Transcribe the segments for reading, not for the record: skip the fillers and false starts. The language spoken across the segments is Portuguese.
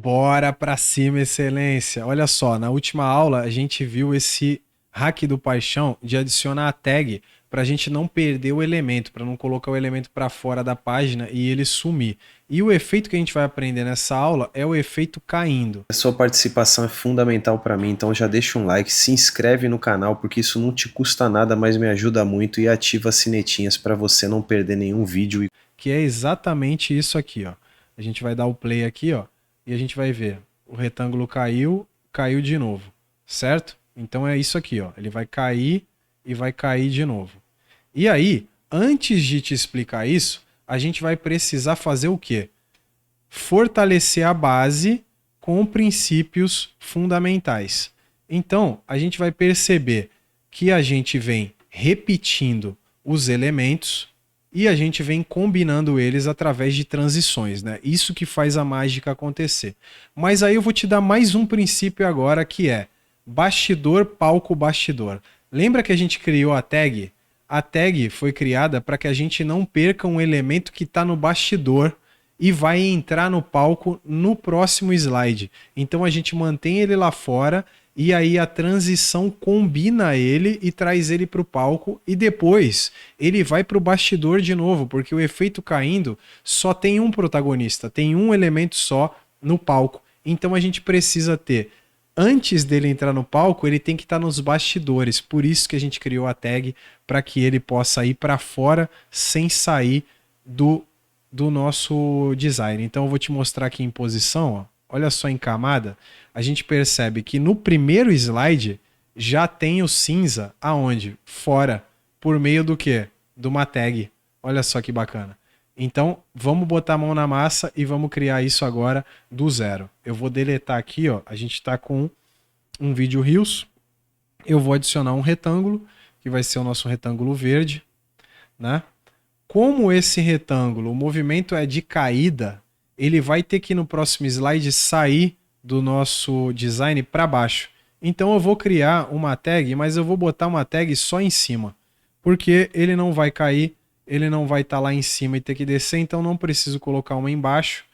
Bora pra cima, excelência. Olha só, na última aula a gente viu esse hack do paixão de adicionar a tag para a gente não perder o elemento, para não colocar o elemento para fora da página e ele sumir. E o efeito que a gente vai aprender nessa aula é o efeito caindo. A sua participação é fundamental para mim, então já deixa um like, se inscreve no canal, porque isso não te custa nada, mas me ajuda muito, e ativa as sinetinhas para você não perder nenhum vídeo. Que é exatamente isso aqui, ó. A gente vai dar o play aqui, ó, e a gente vai ver. O retângulo caiu, caiu de novo, certo? Então é isso aqui, ó. Ele vai cair e vai cair de novo. E aí, antes de te explicar isso, a gente vai precisar fazer o quê? Fortalecer a base com princípios fundamentais. Então, a gente vai perceber que a gente vem repetindo os elementos e a gente vem combinando eles através de transições, né? Isso que faz a mágica acontecer. Mas aí eu vou te dar mais um princípio agora, que é bastidor, palco, bastidor. Lembra que a gente criou a tag? A tag foi criada para que a gente não perca um elemento que está no bastidor e vai entrar no palco no próximo slide. Então a gente mantém ele lá fora e aí a transição combina ele e traz ele para o palco e depois ele vai para o bastidor de novo, porque o efeito caindo só tem um protagonista, tem um elemento só no palco. Então a gente precisa ter, antes dele entrar no palco, ele tem que estar nos bastidores. Por isso que a gente criou a tag, para que ele possa ir para fora sem sair do nosso design. Então eu vou te mostrar aqui em posição, ó. Olha só em camada, a gente percebe que no primeiro slide já tem o cinza aonde? Fora, por meio do quê? De uma tag. Olha só que bacana. Então, vamos botar a mão na massa e vamos criar isso agora do zero. Eu vou deletar aqui, ó, a gente está com um vídeo Reels. Eu vou adicionar um retângulo, que vai ser o nosso retângulo verde, né? Como esse retângulo, o movimento é de caída, ele vai ter que no próximo slide sair do nosso design para baixo. Então eu vou criar uma tag, mas eu vou botar uma tag só em cima, porque ele não vai cair, ele não vai estar lá em cima e ter que descer, então não preciso colocar uma embaixo.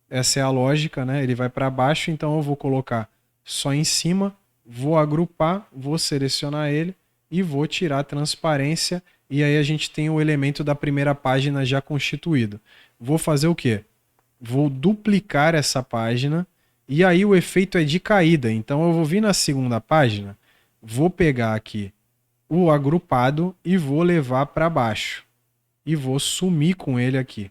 Essa é a lógica, né? Ele vai para baixo, então eu vou colocar só em cima, vou agrupar, vou selecionar ele e vou tirar a transparência. E aí a gente tem o elemento da primeira página já constituído. Vou fazer o quê? Vou duplicar essa página e aí o efeito é de caída. Então eu vou vir na segunda página, vou pegar aqui o agrupado e vou levar para baixo. E vou sumir com ele aqui,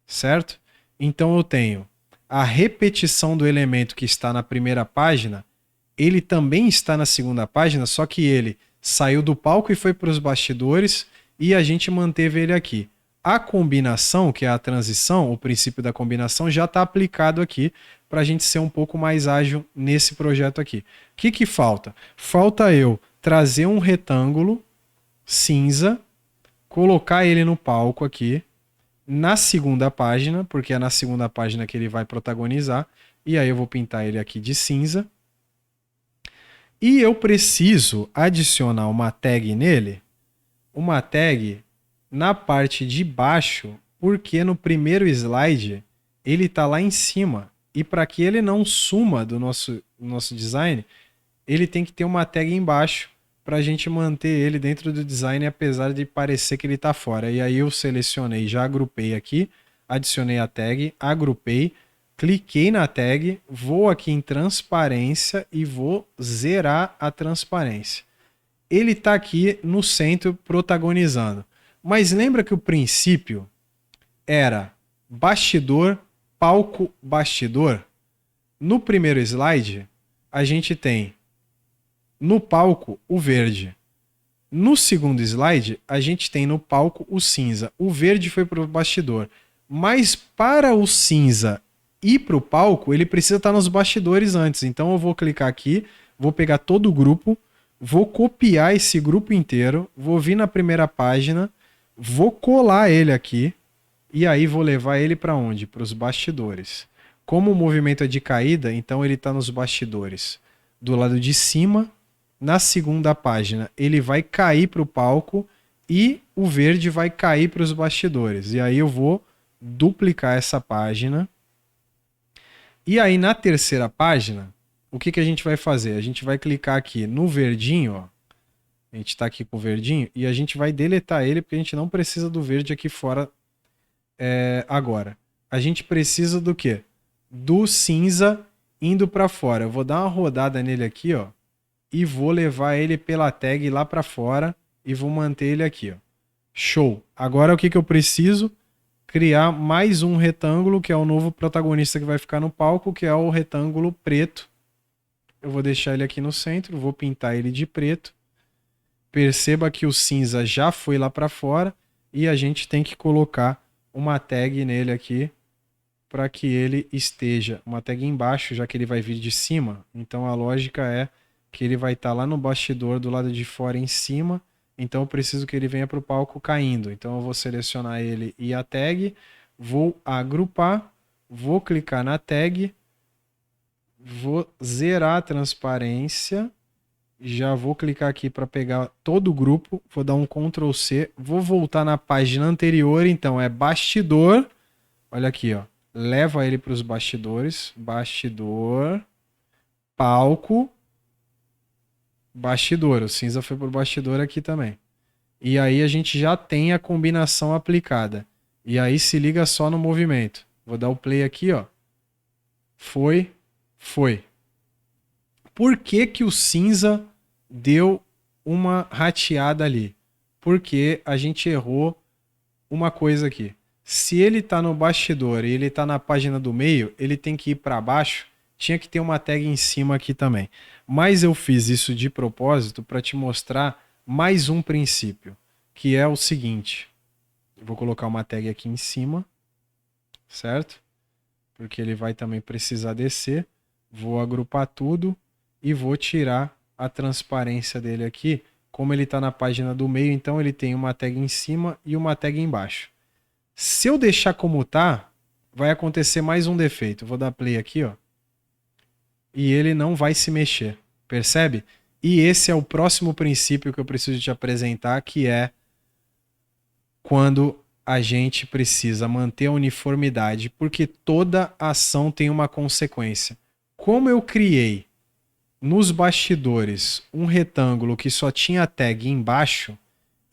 certo? Então eu tenho a repetição do elemento que está na primeira página, ele também está na segunda página, só que ele saiu do palco e foi para os bastidores e a gente manteve ele aqui. A combinação, que é a transição, o princípio da combinação, já está aplicado aqui para a gente ser um pouco mais ágil nesse projeto aqui. O que falta? Falta eu trazer um retângulo cinza, colocar ele no palco aqui, na segunda página, porque é na segunda página que ele vai protagonizar, e aí eu vou pintar ele aqui de cinza. E eu preciso adicionar uma tag nele, uma tag na parte de baixo, porque no primeiro slide ele está lá em cima. E para que ele não suma do nosso design, ele tem que ter uma tag embaixo para a gente manter ele dentro do design, apesar de parecer que ele está fora. E aí eu selecionei, já agrupei aqui, adicionei a tag, agrupei, cliquei na tag, vou aqui em transparência e vou zerar a transparência. Ele está aqui no centro protagonizando. Mas lembra que o princípio era bastidor, palco, bastidor? No primeiro slide, a gente tem no palco o verde. No segundo slide, a gente tem no palco o cinza. O verde foi para o bastidor. Mas para o cinza ir para o palco, ele precisa estar nos bastidores antes. Então eu vou clicar aqui, vou pegar todo o grupo, vou copiar esse grupo inteiro, vou vir na primeira página, vou colar ele aqui e aí vou levar ele para onde? Para os bastidores. Como o movimento é de caída, então ele está nos bastidores. Do lado de cima, na segunda página, ele vai cair para o palco e o verde vai cair para os bastidores. E aí eu vou duplicar essa página E aí na terceira página, o que a gente vai fazer? A gente vai clicar aqui no verdinho, ó. A gente está aqui com o verdinho e a gente vai deletar ele porque a gente não precisa do verde aqui fora agora. A gente precisa do quê? Do cinza indo para fora. Eu vou dar uma rodada nele aqui, ó, e vou levar ele pela tag lá para fora e vou manter ele aqui, ó. Show. Agora o que eu preciso? Criar mais um retângulo, que é o novo protagonista que vai ficar no palco, que é o retângulo preto. Eu vou deixar ele aqui no centro, vou pintar ele de preto. Perceba que o cinza já foi lá para fora e a gente tem que colocar uma tag nele aqui para que ele esteja, uma tag embaixo, já que ele vai vir de cima. Então a lógica é que ele vai estar lá no bastidor do lado de fora em cima. Então eu preciso que ele venha para o palco caindo. Então eu vou selecionar ele e a tag, vou agrupar, vou clicar na tag, vou zerar a transparência, já vou clicar aqui para pegar todo o grupo, vou dar um Ctrl C, vou voltar na página anterior, então é bastidor, olha aqui, ó, leva ele para os bastidores, bastidor, palco, bastidor, o cinza foi pro bastidor aqui também. E aí a gente já tem a combinação aplicada. E aí se liga só no movimento. Vou dar o play aqui, ó. Foi. Por que o cinza deu uma rateada ali? Porque a gente errou uma coisa aqui. Se ele tá no bastidor e ele tá na página do meio, ele tem que ir para baixo. Tinha que ter uma tag em cima aqui também. Mas eu fiz isso de propósito para te mostrar mais um princípio, que é o seguinte. Eu vou colocar uma tag aqui em cima, certo? Porque ele vai também precisar descer. Vou agrupar tudo e vou tirar a transparência dele aqui. Como ele está na página do meio, então ele tem uma tag em cima e uma tag embaixo. Se eu deixar como tá, vai acontecer mais um defeito. Vou dar play aqui, ó. E ele não vai se mexer. Percebe? E esse é o próximo princípio que eu preciso te apresentar, que é quando a gente precisa manter a uniformidade, porque toda ação tem uma consequência. Como eu criei nos bastidores um retângulo que só tinha tag embaixo,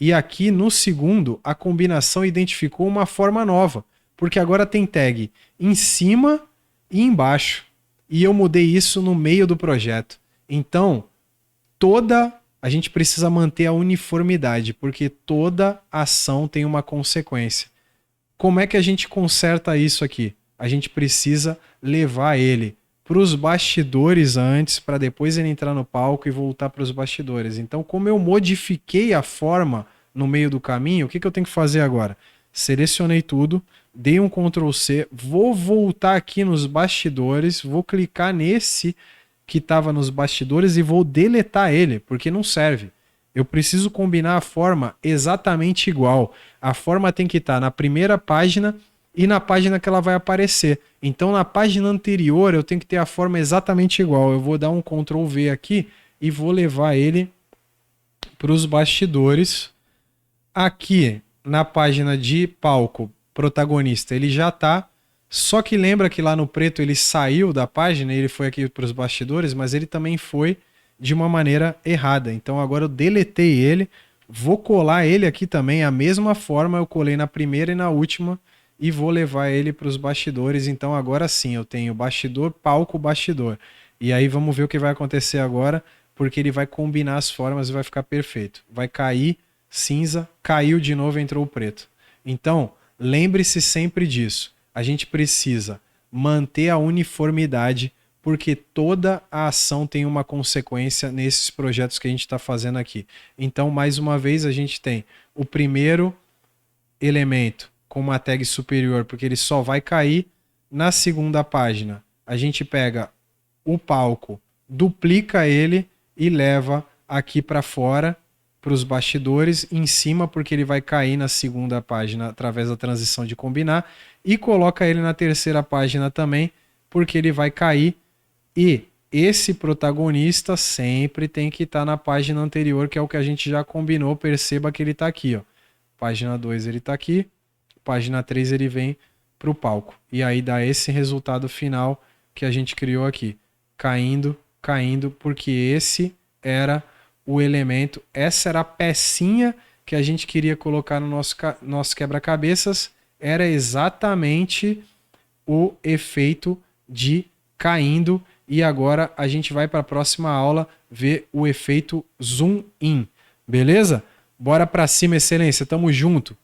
e aqui no segundo a combinação identificou uma forma nova, porque agora tem tag em cima e embaixo. E eu mudei isso no meio do projeto. Então, a gente precisa manter a uniformidade, porque toda ação tem uma consequência. Como é que a gente conserta isso aqui? A gente precisa levar ele para os bastidores antes, para depois ele entrar no palco e voltar para os bastidores. Então, como eu modifiquei a forma no meio do caminho, o que eu tenho que fazer agora? Selecionei tudo, dei um Ctrl C, vou voltar aqui nos bastidores, vou clicar nesse que estava nos bastidores e vou deletar ele, porque não serve. Eu preciso combinar a forma exatamente igual. A forma tem que estar na primeira página e na página que ela vai aparecer. Então, na página anterior, eu tenho que ter a forma exatamente igual. Eu vou dar um Ctrl V aqui e vou levar ele para os bastidores. Aqui, na página de palco, protagonista, ele já está. Só que lembra que lá no preto ele saiu da página e ele foi aqui para os bastidores, mas ele também foi de uma maneira errada. Então agora eu deletei ele, vou colar ele aqui também, a mesma forma eu colei na primeira e na última e vou levar ele para os bastidores. Então agora sim, eu tenho bastidor, palco, bastidor. E aí vamos ver o que vai acontecer agora, porque ele vai combinar as formas e vai ficar perfeito. Vai cair cinza, caiu de novo, entrou o preto. Então, lembre-se sempre disso. A gente precisa manter a uniformidade, porque toda a ação tem uma consequência nesses projetos que a gente está fazendo aqui. Então, mais uma vez, a gente tem o primeiro elemento com uma tag superior, porque ele só vai cair. Na segunda página, a gente pega o palco, duplica ele e leva aqui para fora, para os bastidores, em cima, porque ele vai cair na segunda página através da transição de combinar, e coloca ele na terceira página também, porque ele vai cair. E esse protagonista sempre tem que estar na página anterior, que é o que a gente já combinou. Perceba que ele está aqui, ó. Página 2 ele está aqui, página 3 ele vem para o palco. E aí dá esse resultado final que a gente criou aqui. Caindo, caindo, porque esse era o elemento, essa era a pecinha que a gente queria colocar no nosso quebra-cabeças, era exatamente o efeito de caindo. E agora a gente vai para a próxima aula ver o efeito zoom in. Beleza? Bora para cima, excelência. Tamo junto.